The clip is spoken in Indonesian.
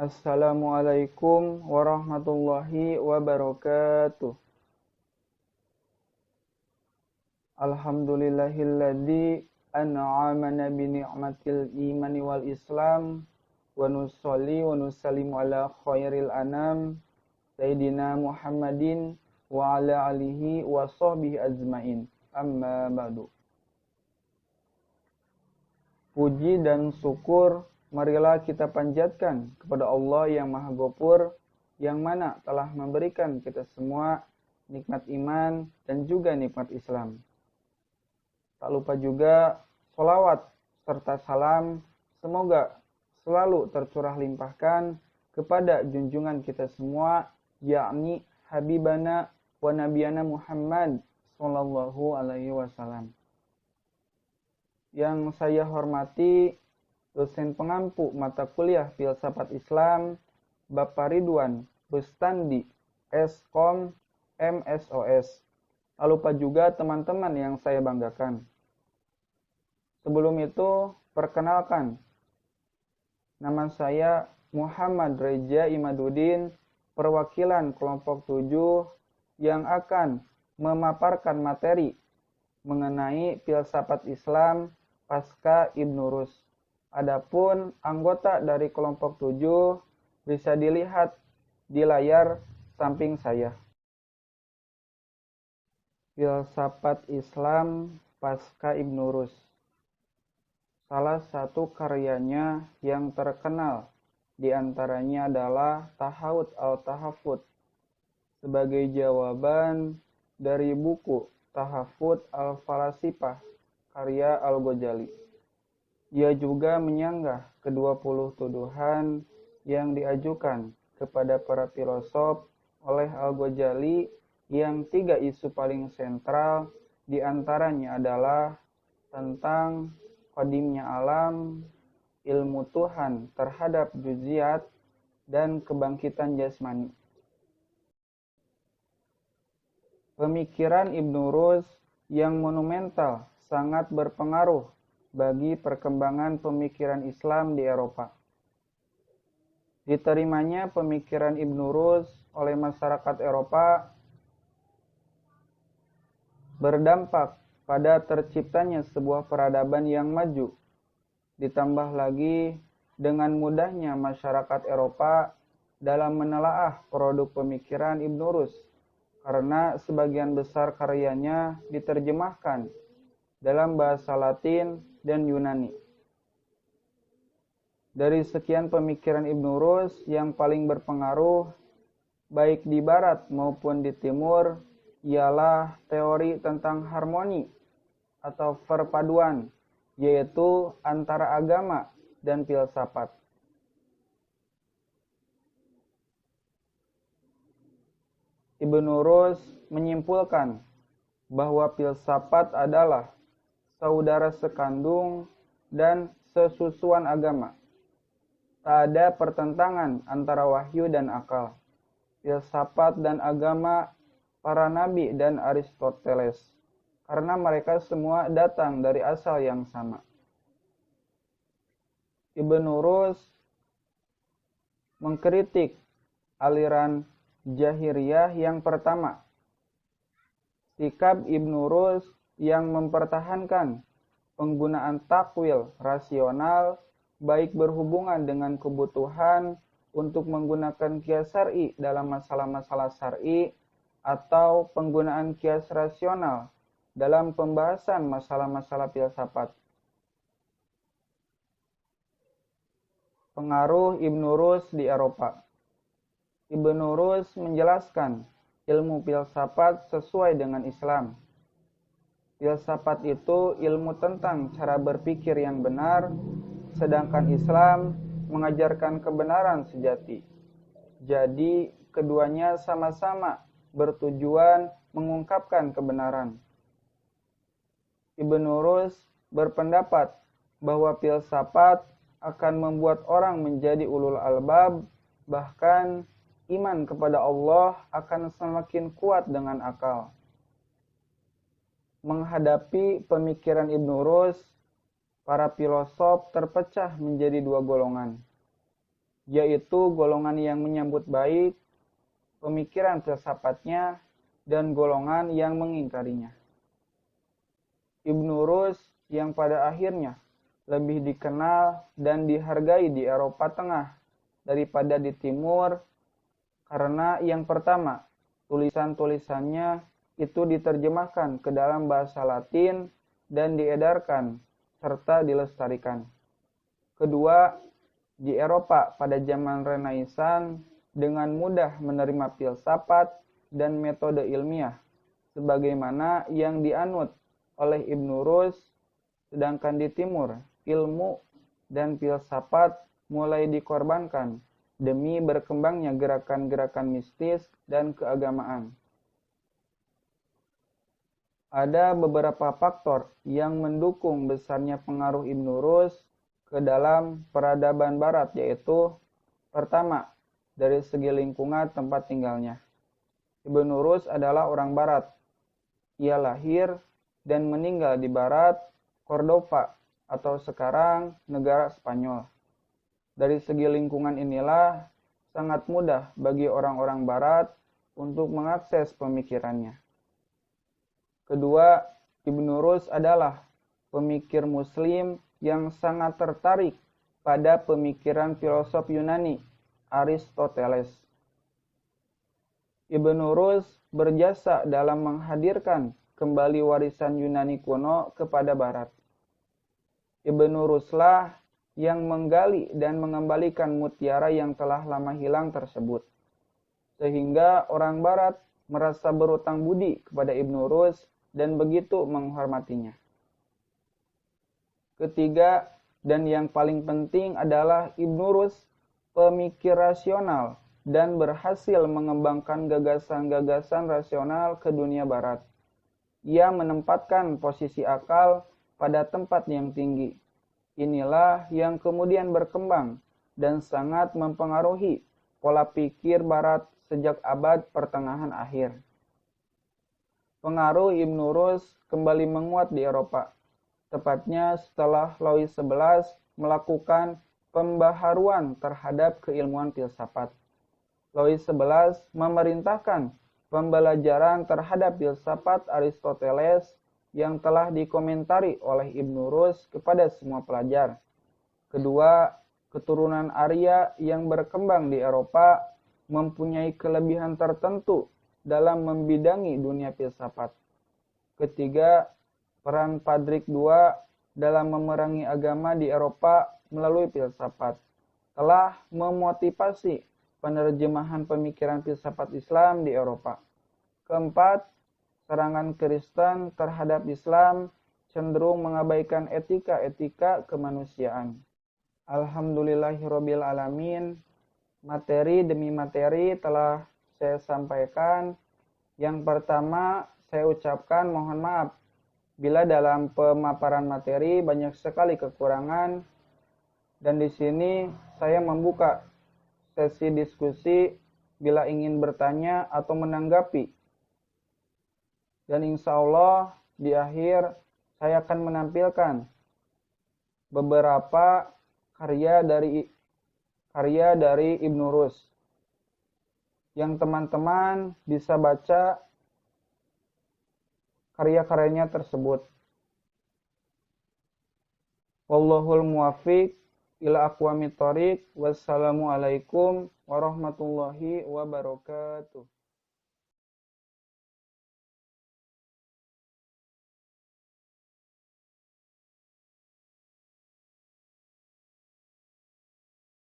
Assalamualaikum warahmatullahi wabarakatuh. Alhamdulillahilladzi an'amana bi ni'matil imani wal islam wa nusolli wa nusallimu ala khairil anam Sayyidina Muhammadin wa ala alihi wa sahbihi ajmain. Amma ba'du. Puji dan syukur marilah kita panjatkan kepada Allah yang Maha Ghafur, yang mana telah memberikan kita semua nikmat iman dan juga nikmat Islam. Tak lupa juga sholawat serta salam semoga selalu tercurah limpahkan kepada junjungan kita semua, yakni Habibana wa Nabiyana Muhammad sallallahu alaihi wasallam. Yang saya hormati dosen pengampu mata kuliah Filsafat Islam, Bapak Ridwan Bustandi, Skom, MSOS. Tak lupa juga teman-teman yang saya banggakan. Sebelum itu, perkenalkan, nama saya Muhammad Reja Imaduddin, perwakilan kelompok 7 yang akan memaparkan materi mengenai Filsafat Islam pasca Ibnu Rus. Adapun anggota dari kelompok 7 bisa dilihat di layar samping saya. Filsafat Islam pasca Ibnu Rus. Salah satu karyanya yang terkenal diantaranya adalah Tahawut al-Tahafut sebagai jawaban dari buku Tahafut al-Falasifah karya Al-Ghazali. Ia juga menyanggah ke-20 tuduhan yang diajukan kepada para filosof oleh Al-Ghazali, yang 3 isu paling sentral diantaranya adalah tentang qadimnya alam, ilmu Tuhan terhadap juziat, dan kebangkitan jasmani. Pemikiran Ibnu Rus yang monumental sangat berpengaruh bagi perkembangan pemikiran Islam di Eropa. Diterimanya pemikiran Ibnu Rus oleh masyarakat Eropa berdampak pada terciptanya sebuah peradaban yang maju. Ditambah lagi dengan mudahnya masyarakat Eropa dalam menelaah produk pemikiran Ibnu Rus, karena sebagian besar karyanya diterjemahkan dalam bahasa Latin dan Yunani. Dari sekian pemikiran Ibnu Rus, yang paling berpengaruh baik di barat maupun di timur ialah teori tentang harmoni atau perpaduan, yaitu antara agama dan filsafat. Ibnu Rus menyimpulkan bahwa filsafat adalah saudara sekandung dan sesusuan agama. Tak ada pertentangan antara wahyu dan akal, filsafat dan agama para nabi dan Aristoteles, karena mereka semua datang dari asal yang sama. Ibnu Rus mengkritik aliran Jahiriyah yang pertama. Sikap Ibnu Rus yang mempertahankan penggunaan takwil rasional baik berhubungan dengan kebutuhan untuk menggunakan qiyas syar'i dalam masalah-masalah syar'i atau penggunaan qiyas rasional dalam pembahasan masalah-masalah filsafat. Pengaruh Ibnu Rus di Eropa. Ibnu Rus menjelaskan ilmu filsafat sesuai dengan Islam. Filsafat itu ilmu tentang cara berpikir yang benar, sedangkan Islam mengajarkan kebenaran sejati. Jadi, keduanya sama-sama bertujuan mengungkapkan kebenaran. Ibnu Rus berpendapat bahwa filsafat akan membuat orang menjadi ulul albab, bahkan iman kepada Allah akan semakin kuat dengan akal. Menghadapi pemikiran Ibnu Rus, para filosof terpecah menjadi 2 golongan. yaitu golongan yang menyambut baik pemikiran filsafatnya dan golongan yang mengingkarinya. Ibnu Rus yang pada akhirnya lebih dikenal dan dihargai di Eropa Tengah daripada di Timur karena yang pertama, tulisan-tulisannya itu diterjemahkan ke dalam bahasa Latin dan diedarkan serta dilestarikan. Kedua, di Eropa pada zaman Renaissance dengan mudah menerima filsafat dan metode ilmiah sebagaimana yang dianut oleh Ibnu Rus, sedangkan di Timur ilmu dan filsafat mulai dikorbankan demi berkembangnya gerakan-gerakan mistis dan keagamaan. Ada beberapa faktor yang mendukung besarnya pengaruh Ibnu Rus ke dalam peradaban barat, yaitu pertama, dari segi lingkungan tempat tinggalnya. Ibnu Rus adalah orang barat. Ia lahir dan meninggal di barat Cordova atau sekarang negara Spanyol. Dari segi lingkungan inilah sangat mudah bagi orang-orang barat untuk mengakses pemikirannya. Kedua, Ibnu Rus adalah pemikir muslim yang sangat tertarik pada pemikiran filosof Yunani, Aristoteles. Ibnu Rus berjasa dalam menghadirkan kembali warisan Yunani kuno kepada Barat. Ibnu Ruslah yang menggali dan mengembalikan mutiara yang telah lama hilang tersebut. Sehingga orang Barat merasa berutang budi kepada Ibnu Rus dan begitu menghormatinya. Ketiga, dan yang paling penting adalah Ibnu Rus pemikir rasional dan berhasil mengembangkan gagasan-gagasan rasional ke dunia barat. Ia menempatkan posisi akal pada tempat yang tinggi. Inilah yang kemudian berkembang dan sangat mempengaruhi pola pikir barat sejak abad pertengahan akhir. Pengaruh Ibnu Rus kembali menguat di Eropa, tepatnya setelah Louis XI melakukan pembaharuan terhadap keilmuan filsafat. Louis XI memerintahkan pembelajaran terhadap filsafat Aristoteles yang telah dikomentari oleh Ibnu Rus kepada semua pelajar. Kedua, keturunan Arya yang berkembang di Eropa mempunyai kelebihan tertentu dalam membidangi dunia filsafat. Ketiga, peran Padrik II dalam memerangi agama di Eropa melalui filsafat telah memotivasi penerjemahan pemikiran filsafat Islam di Eropa. Keempat, serangan Kristen terhadap Islam cenderung mengabaikan etika-etika kemanusiaan. Alhamdulillahirabbil alamin. Materi demi materi telah saya sampaikan. Yang pertama, saya ucapkan mohon maaf bila dalam pemaparan materi banyak sekali kekurangan, dan di sini saya membuka sesi diskusi bila ingin bertanya atau menanggapi. Dan insya Allah di akhir saya akan menampilkan beberapa karya dari Ibnu Rus yang teman-teman bisa baca karya-karyanya tersebut. Wallahul muwaffiq ila aqwamit thoriq. Wassalamualaikum warahmatullahi wabarakatuh.